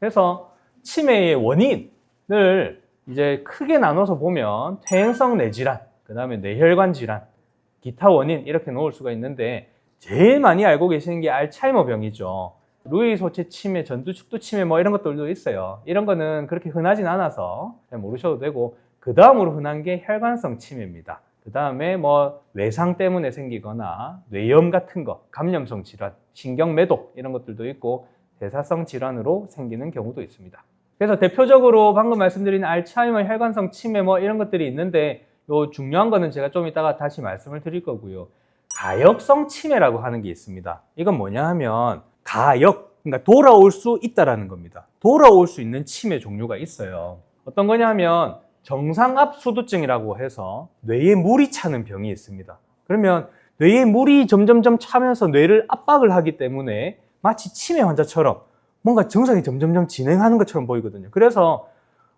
그래서 치매의 원인을 이제 크게 나눠서 보면 퇴행성 뇌질환, 그 다음에 뇌혈관 질환, 기타 원인 이렇게 놓을 수가 있는데 제일 많이 알고 계시는 게 알츠하이머 병이죠. 루이 소체 치매, 전두축두 치매 뭐 이런 것들도 있어요. 이런 거는 그렇게 흔하진 않아서 잘 모르셔도 되고, 그 다음으로 흔한 게 혈관성 치매입니다. 그 다음에 뭐 외상 때문에 생기거나 뇌염 같은 거, 감염성 질환, 신경매독 이런 것들도 있고 대사성 질환으로 생기는 경우도 있습니다. 그래서 대표적으로 방금 말씀드린 알츠하이머, 혈관성 치매 뭐 이런 것들이 있는데, 요 중요한 거는 제가 좀 이따가 다시 말씀을 드릴 거고요. 가역성 치매라고 하는 게 있습니다. 이건 뭐냐 하면 가역, 그러니까 돌아올 수 있다라는 겁니다. 돌아올 수 있는 치매 종류가 있어요. 어떤 거냐 하면 정상압수두증이라고 해서 뇌에 물이 차는 병이 있습니다. 그러면 뇌에 물이 점점점 차면서 뇌를 압박을 하기 때문에 마치 치매 환자처럼 뭔가 증상이 점점점 진행하는 것처럼 보이거든요. 그래서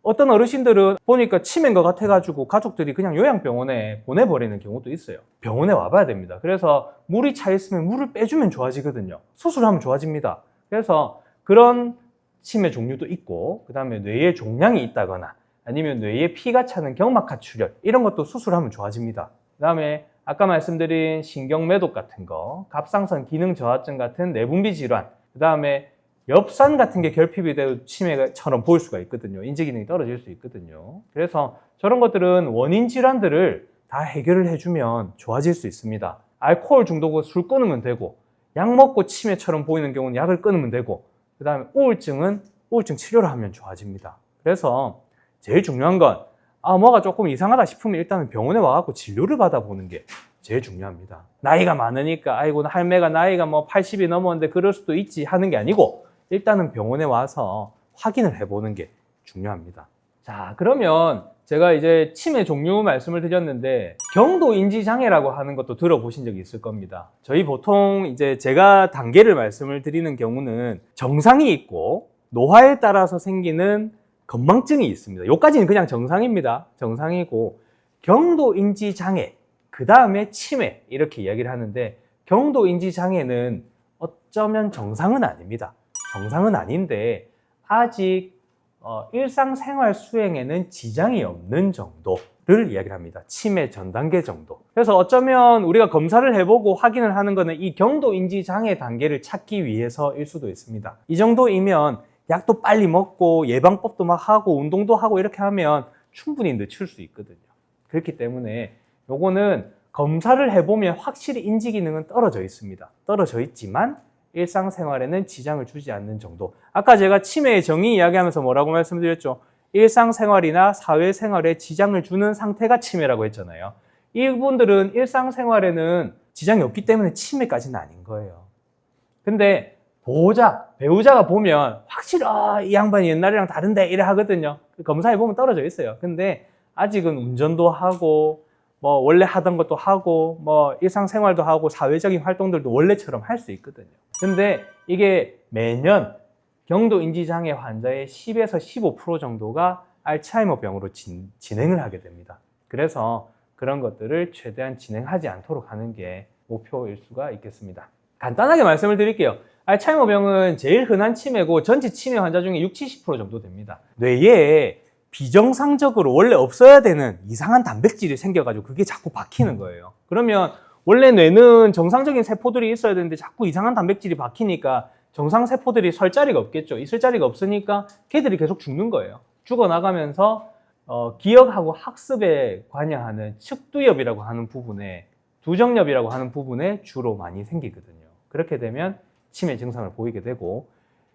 어떤 어르신들은 보니까 치매인 것 같아가지고 가족들이 그냥 요양병원에 보내버리는 경우도 있어요. 병원에 와봐야 됩니다. 그래서 물이 차 있으면 물을 빼주면 좋아지거든요. 수술하면 좋아집니다. 그래서 그런 치매 종류도 있고, 그 다음에 뇌에 종양이 있다거나 아니면 뇌에 피가 차는 경막하출혈 이런 것도 수술하면 좋아집니다. 그 다음에 아까 말씀드린 신경매독 같은 거, 갑상선 기능 저하증 같은 내분비 질환, 그 다음에 엽산 같은 게 결핍이 되어 치매처럼 보일 수가 있거든요. 인지 기능이 떨어질 수 있거든요. 그래서 저런 것들은 원인 질환들을 다 해결을 해주면 좋아질 수 있습니다. 알코올 중독은 술 끊으면 되고, 약 먹고 치매처럼 보이는 경우는 약을 끊으면 되고, 그 다음에 우울증은 우울증 치료를 하면 좋아집니다. 그래서 제일 중요한 건 뭐가 조금 이상하다 싶으면 일단은 병원에 와갖고 진료를 받아보는 게 제일 중요합니다. 나이가 많으니까 아이고 할매가 나이가 뭐 80이 넘었는데 그럴 수도 있지 하는 게 아니고, 일단은 병원에 와서 확인을 해보는 게 중요합니다. 자, 그러면 제가 이제 치매 종류 말씀을 드렸는데 경도인지장애라고 하는 것도 들어보신 적이 있을 겁니다. 저희 보통 이제 제가 단계를 말씀을 드리는 경우는 정상이 있고 노화에 따라서 생기는 건망증이 있습니다. 여기까지는 그냥 정상입니다. 정상이고 경도인지장애, 그 다음에 치매 이렇게 이야기를 하는데, 경도인지장애는 어쩌면 정상은 아닙니다. 정상은 아닌데 아직 일상생활 수행에는 지장이 없는 정도를 이야기를 합니다. 치매 전 단계 정도. 그래서 어쩌면 우리가 검사를 해보고 확인을 하는 거는 이 경도인지장애 단계를 찾기 위해서일 수도 있습니다. 이 정도이면 약도 빨리 먹고 예방법도 막 하고 운동도 하고 이렇게 하면 충분히 늦출 수 있거든요. 그렇기 때문에 요거는 검사를 해보면 확실히 인지 기능은 떨어져 있습니다. 떨어져 있지만 일상생활에는 지장을 주지 않는 정도. 아까 제가 치매의 정의 이야기하면서 뭐라고 말씀드렸죠? 일상생활이나 사회생활에 지장을 주는 상태가 치매라고 했잖아요. 이분들은 일상생활에는 지장이 없기 때문에 치매까지는 아닌 거예요. 근데 배우자가 보면 확실히 이 양반이 옛날이랑 다른데 이래 하거든요. 검사해보면 떨어져 있어요. 근데 아직은 운전도 하고 뭐 원래 하던 것도 하고 뭐 일상생활도 하고 사회적인 활동들도 원래처럼 할 수 있거든요. 근데 이게 매년 경도인지장애 환자의 10에서 15% 정도가 알츠하이머 병으로 진행을 하게 됩니다. 그래서 그런 것들을 최대한 진행하지 않도록 하는 게 목표일 수가 있겠습니다. 간단하게 말씀을 드릴게요. 알츠하이머 병은 제일 흔한 치매고 전체 치매 환자 중에 60, 70% 정도 됩니다. 뇌에 비정상적으로 원래 없어야 되는 이상한 단백질이 생겨가지고 그게 자꾸 박히는 거예요. 그러면 원래 뇌는 정상적인 세포들이 있어야 되는데 자꾸 이상한 단백질이 박히니까 정상 세포들이 설 자리가 없겠죠. 있을 자리가 없으니까 걔들이 계속 죽는 거예요. 죽어나가면서 기억하고 학습에 관여하는 측두엽이라고 하는 부분에, 두정엽이라고 하는 부분에 주로 많이 생기거든요. 그렇게 되면 치매 증상을 보이게 되고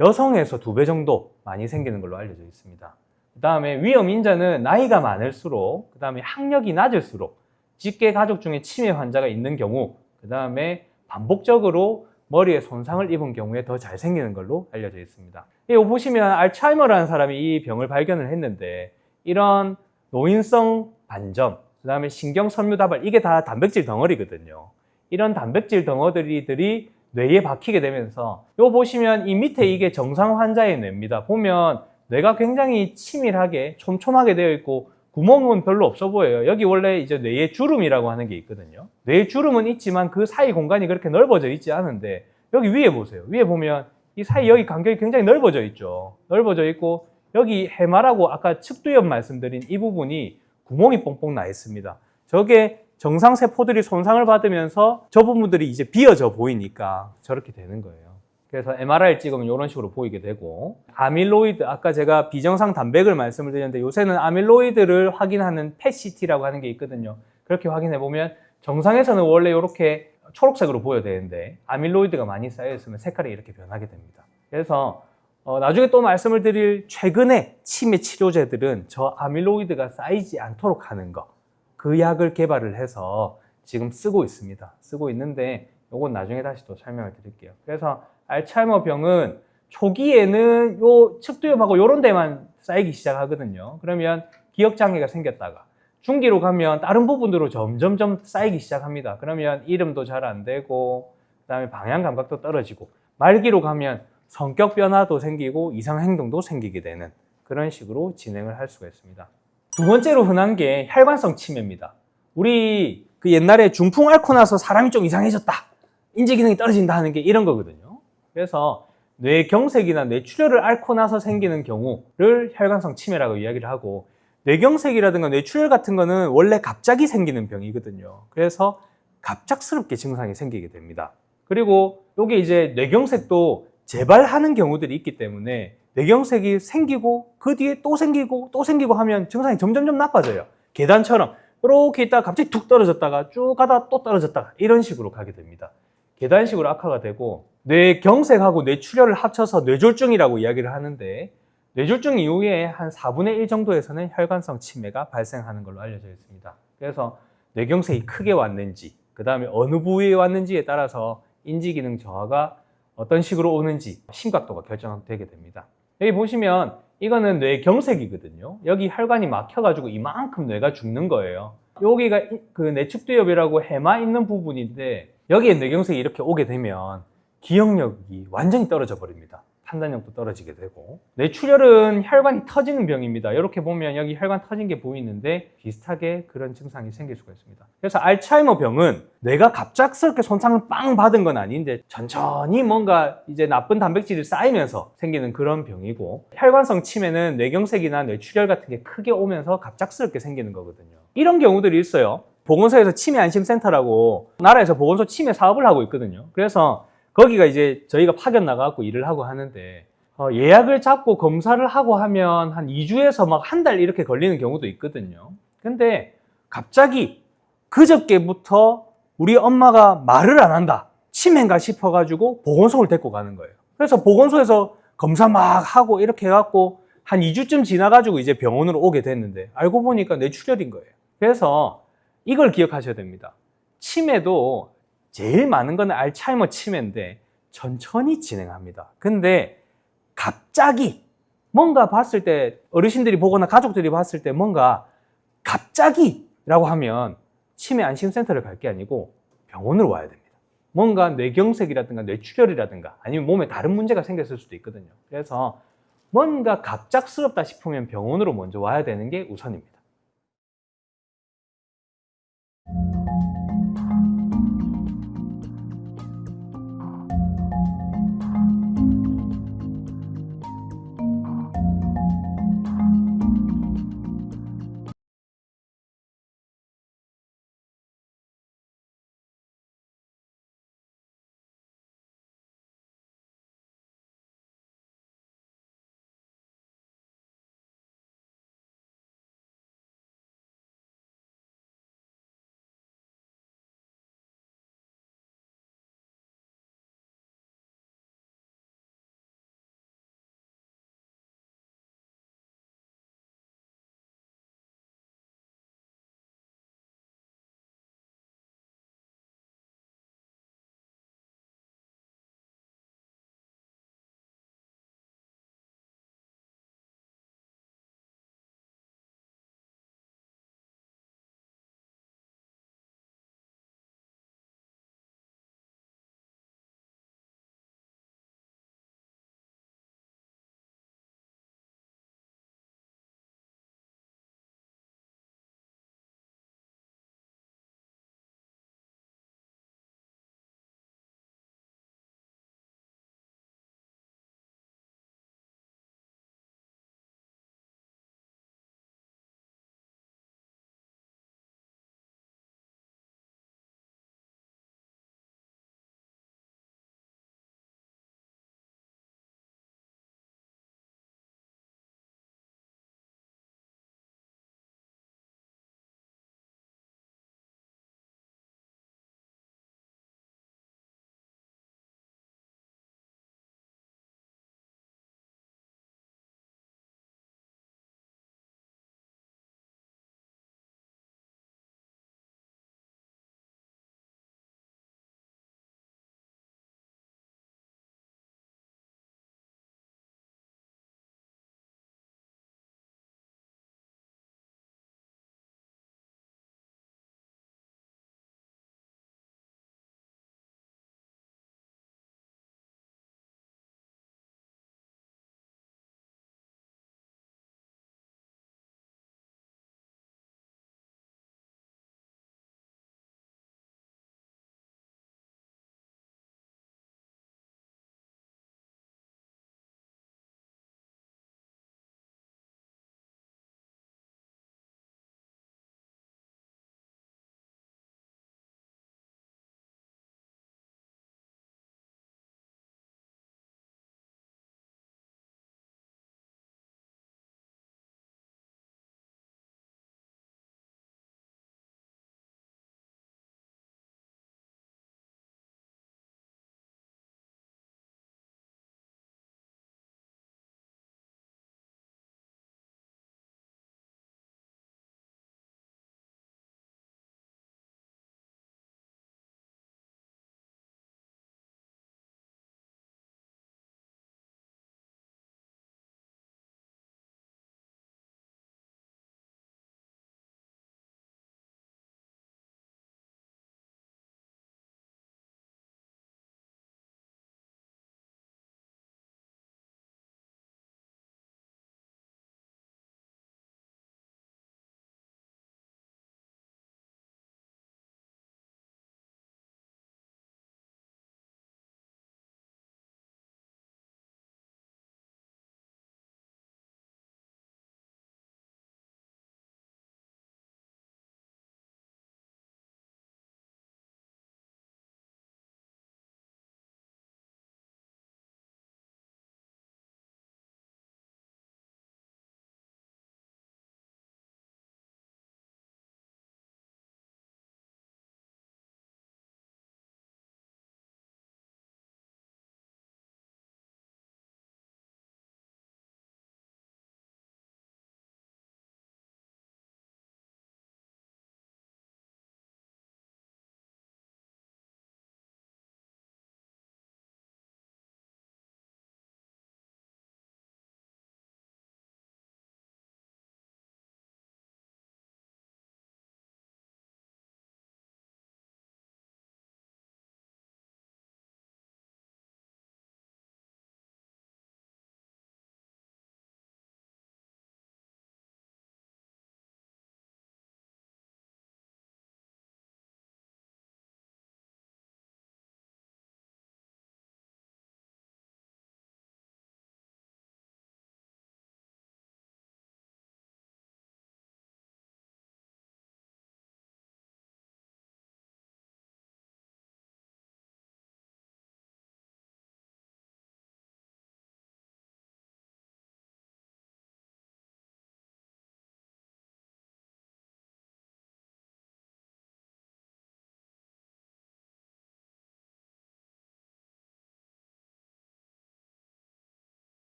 여성에서 2배 정도 많이 생기는 걸로 알려져 있습니다. 그 다음에 위험 인자는 나이가 많을수록, 그 다음에 학력이 낮을수록, 직계 가족 중에 치매 환자가 있는 경우, 그 다음에 반복적으로 머리에 손상을 입은 경우에 더 잘 생기는 걸로 알려져 있습니다. 이거 보시면 알츠하이머라는 사람이 이 병을 발견을 했는데 이런 노인성 반점, 그 다음에 신경섬유다발, 이게 다 단백질 덩어리거든요. 이런 단백질 덩어리들이 뇌에 박히게 되면서 이거 보시면 이 밑에 이게 정상 환자의 뇌입니다. 보면 뇌가 굉장히 치밀하게 촘촘하게 되어 있고 구멍은 별로 없어 보여요. 여기 원래 이제 뇌의 주름이라고 하는 게 있거든요. 뇌의 주름은 있지만 그 사이 공간이 그렇게 넓어져 있지 않은데 여기 위에 보세요. 위에 보면 이 사이 여기 간격이 굉장히 넓어져 있죠. 넓어져 있고 여기 해마라고 아까 측두엽 말씀드린 이 부분이 구멍이 뽕뽕 나 있습니다. 저게 정상세포들이 손상을 받으면서 저 부분들이 이제 비어져 보이니까 저렇게 되는 거예요. 그래서 MRI를 찍으면 이런 식으로 보이게 되고, 아밀로이드, 아까 제가 비정상 단백을 말씀을 드렸는데 요새는 아밀로이드를 확인하는 PET-CT라고 하는 게 있거든요. 그렇게 확인해 보면 정상에서는 원래 이렇게 초록색으로 보여야 되는데 아밀로이드가 많이 쌓여 있으면 색깔이 이렇게 변하게 됩니다. 그래서 나중에 또 말씀을 드릴 최근에 치매 치료제들은 저 아밀로이드가 쌓이지 않도록 하는 거, 그 약을 개발을 해서 지금 쓰고 있습니다. 쓰고 있는데 요건 나중에 다시 또 설명을 드릴게요. 그래서 알츠하이머 병은 초기에는 요 측두엽하고 요런 데만 쌓이기 시작하거든요. 그러면 기억장애가 생겼다가 중기로 가면 다른 부분으로 점점점 쌓이기 시작합니다. 그러면 이름도 잘 안 되고 그다음에 방향 감각도 떨어지고, 말기로 가면 성격 변화도 생기고 이상 행동도 생기게 되는 그런 식으로 진행을 할 수가 있습니다. 두 번째로 흔한 게 혈관성 치매입니다. 우리 그 옛날에 중풍 앓고 나서 사람이 좀 이상해졌다, 인지 기능이 떨어진다 하는 게 이런 거거든요. 그래서 뇌경색이나 뇌출혈을 앓고 나서 생기는 경우를 혈관성 치매라고 이야기를 하고, 뇌경색이라든가 뇌출혈 같은 거는 원래 갑자기 생기는 병이거든요. 그래서 갑작스럽게 증상이 생기게 됩니다. 그리고 이게 이제 뇌경색도 재발하는 경우들이 있기 때문에 뇌경색이 생기고 그 뒤에 또 생기고 또 생기고 하면 증상이 점점점 나빠져요. 계단처럼 이렇게 있다가 갑자기 툭 떨어졌다가 쭉 가다 또 떨어졌다가 이런 식으로 가게 됩니다. 계단식으로 악화가 되고, 뇌경색하고 뇌출혈을 합쳐서 뇌졸중이라고 이야기를 하는데, 뇌졸중 이후에 한 4분의 1 정도에서는 혈관성 치매가 발생하는 걸로 알려져 있습니다. 그래서 뇌경색이 크게 왔는지, 그 다음에 어느 부위에 왔는지에 따라서 인지기능 저하가 어떤 식으로 오는지 심각도가 결정되게 됩니다. 여기 보시면 이거는 뇌경색이거든요. 여기 혈관이 막혀가지고 이만큼 뇌가 죽는 거예요. 여기가 그 내측두엽이라고 해마 있는 부분인데, 여기에 뇌경색이 이렇게 오게 되면 기억력이 완전히 떨어져 버립니다. 판단력도 떨어지게 되고, 뇌출혈은 혈관이 터지는 병입니다. 이렇게 보면 여기 혈관 터진 게 보이는데 비슷하게 그런 증상이 생길 수가 있습니다. 그래서 알츠하이머 병은 뇌가 갑작스럽게 손상을 빵 받은 건 아닌데 천천히 뭔가 이제 나쁜 단백질이 쌓이면서 생기는 그런 병이고, 혈관성 치매는 뇌경색이나 뇌출혈 같은 게 크게 오면서 갑작스럽게 생기는 거거든요. 이런 경우들이 있어요. 보건소에서 치매 안심센터라고 나라에서 보건소 치매 사업을 하고 있거든요. 그래서 거기가 이제 저희가 파견 나가고 일을 하고 하는데, 예약을 잡고 검사를 하고 하면 한 2주에서 막 한 달 이렇게 걸리는 경우도 있거든요. 근데 갑자기 그저께부터 우리 엄마가 말을 안 한다, 치매인가 싶어가지고 보건소를 데리고 가는 거예요. 그래서 보건소에서 검사 막 하고 이렇게 해갖고 한 2주쯤 지나가지고 이제 병원으로 오게 됐는데 알고 보니까 뇌출혈인 거예요. 그래서 이걸 기억하셔야 됩니다. 치매도 제일 많은 건 알츠하이머 치매인데 천천히 진행합니다. 근데 갑자기 뭔가 봤을 때, 어르신들이 보거나 가족들이 봤을 때 뭔가 갑자기라고 하면 치매 안심센터를 갈 게 아니고 병원으로 와야 됩니다. 뭔가 뇌경색이라든가 뇌출혈이라든가 아니면 몸에 다른 문제가 생겼을 수도 있거든요. 그래서 뭔가 갑작스럽다 싶으면 병원으로 먼저 와야 되는 게 우선입니다.